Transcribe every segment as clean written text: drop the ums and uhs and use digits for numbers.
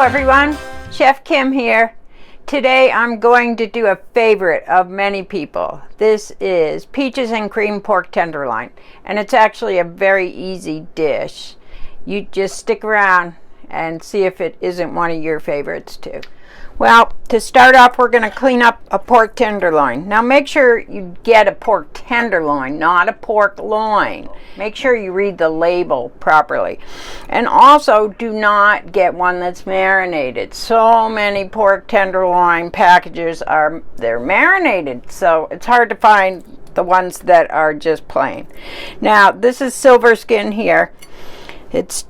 everyone, Chef Kim here. Today I'm going to do a favorite of many people. This is peaches and cream pork tenderloin, and it's actually a very easy dish. You just stick around and see if it isn't one of your favorites too. Well, to start off, we're going to clean up a pork tenderloin. Now make sure you get a pork tenderloin, not a pork loin. Make sure you read the label properly. And also do not get one that's marinated. So many pork tenderloin packages they're marinated, so it's hard to find the ones that are just plain. Now this is silver skin here.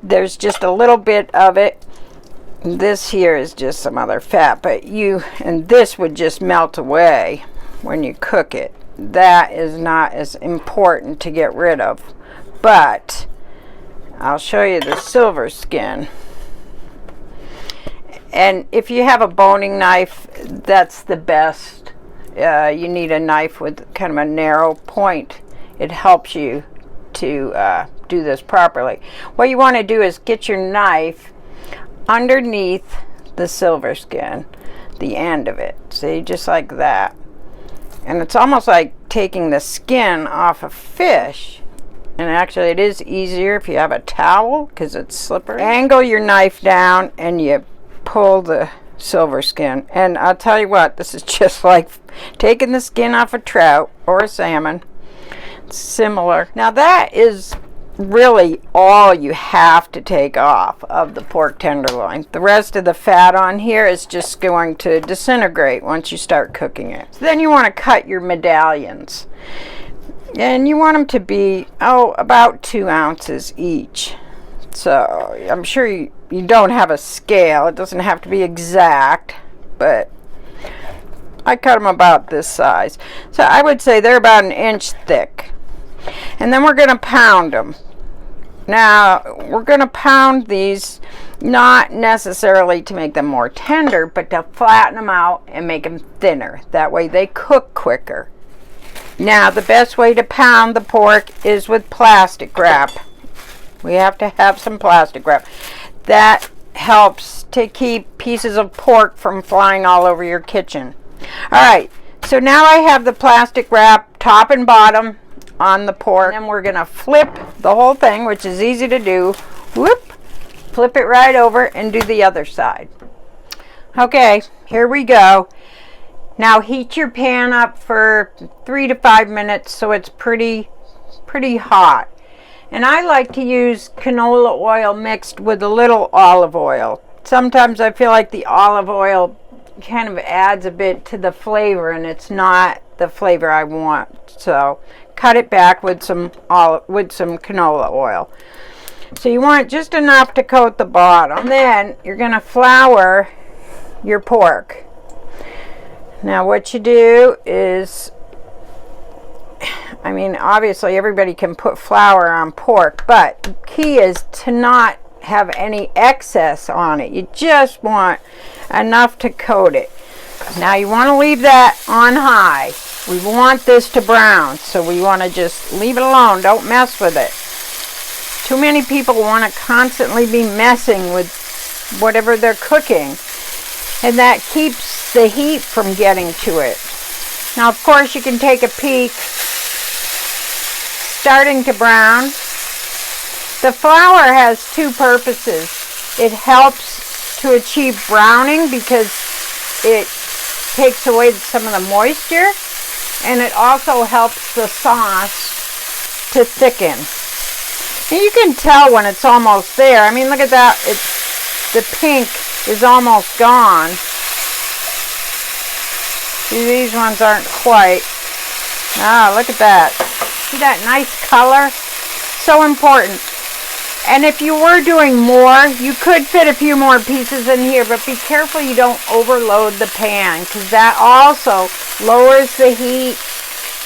There's just a little bit of it. This here is just some other fat, and this would just melt away when you cook it. That is not as important to get rid of, but I'll show you the silver skin. And if you have a boning knife, that's the best. You need a knife with kind of a narrow point. It helps you to do this properly. What you want to do is get your knife underneath the silver skin, the end of it. See, just like that. And it's almost like taking the skin off a fish. And actually it is easier if you have a towel because it's slippery. Angle your knife down and you pull the silver skin. And I'll tell you what, this is just like taking the skin off a trout or a salmon. It's similar. Now that is really all you have to take off of the pork tenderloin. The rest of the fat on here is just going to disintegrate once you start cooking it. So then you want to cut your medallions, and you want them to be about 2 ounces each. So I'm sure you don't have a scale. It doesn't have to be exact, but I cut them about this size. So I would say they're about 1 inch thick. And then we're going to pound them. Now, we're going to pound these not necessarily to make them more tender, but to flatten them out and make them thinner. That way they cook quicker. Now, the best way to pound the pork is with plastic wrap. We have to have some plastic wrap. That helps to keep pieces of pork from flying all over your kitchen. All right, so now I have the plastic wrap top and bottom on the pork, and then we're going to flip the whole thing, which is easy to do. Whoop, flip it right over and do the other side. Okay, here we go. Now heat your pan up for 3 to 5 minutes so it's pretty hot. And I like to use canola oil mixed with a little olive oil. Sometimes I feel like the olive oil kind of adds a bit to the flavor, and it's not the flavor I want. So cut it back with some canola oil. So you want just enough to coat the bottom. Then you're going to flour your pork. Now what you do is, obviously everybody can put flour on pork, but the key is to not have any excess on it. You just want enough to coat it. Now you want to leave that on high. We want this to brown, so we want to just leave it alone. Don't mess with it. Too many people want to constantly be messing with whatever they're cooking, and that keeps the heat from getting to it. Now, of course, you can take a peek. Starting to brown. The flour has 2 purposes. It helps to achieve browning because it takes away some of the moisture, and it also helps the sauce to thicken. And you can tell when it's almost there. Look at that. The pink is almost gone. See, these ones aren't quite. Look at that. See that nice color? So important. And if you were doing more, you could fit a few more pieces in here, but be careful you don't overload the pan, because that also lowers the heat,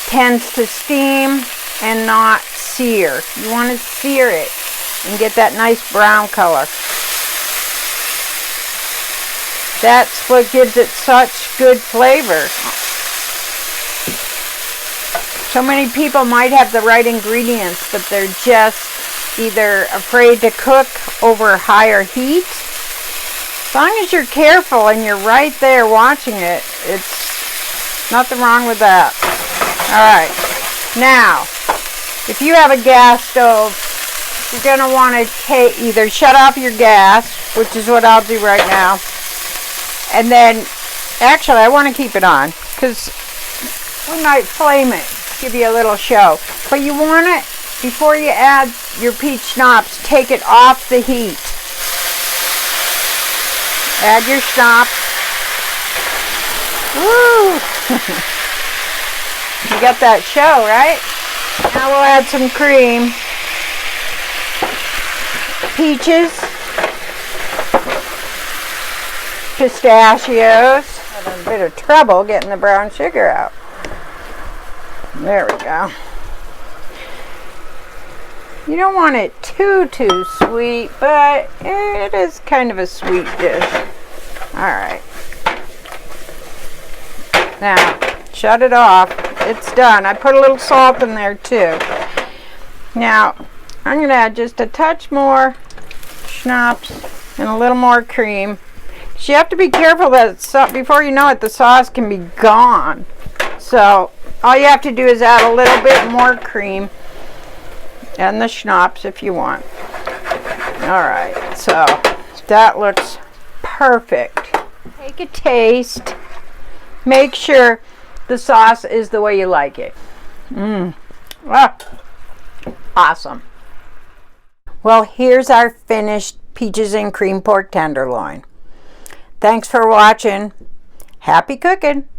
tends to steam, and not sear. You want to sear it and get that nice brown color. That's what gives it such good flavor. So many people might have the right ingredients, but they're just either afraid to cook over higher heat, As long as you're careful and you're right there watching it, it's nothing wrong with that. All right. Now, if you have a gas stove, you're going to want to either shut off your gas, which is what I'll do right now, and then, actually, I want to keep it on because we might flame it, give you a little show. But you want it, before you add your peach schnapps, take it off the heat. Add your schnapps. Woo! You got that show, right? Now we'll add some cream. Peaches. Pistachios. Having a bit of trouble getting the brown sugar out. There we go. You don't want it too sweet, but it is kind of a sweet dish. Alright. Now, shut it off. It's done. I put a little salt in there too. Now, I'm going to add just a touch more schnapps and a little more cream. So you have to be careful that before you know it, the sauce can be gone. So, all you have to do is add a little bit more cream and the schnapps if you want. Alright, so that looks perfect. Take a taste. Make sure the sauce is the way you like it. Ah, awesome. Well, here's our finished peaches and cream pork tenderloin. Thanks for watching. Happy cooking.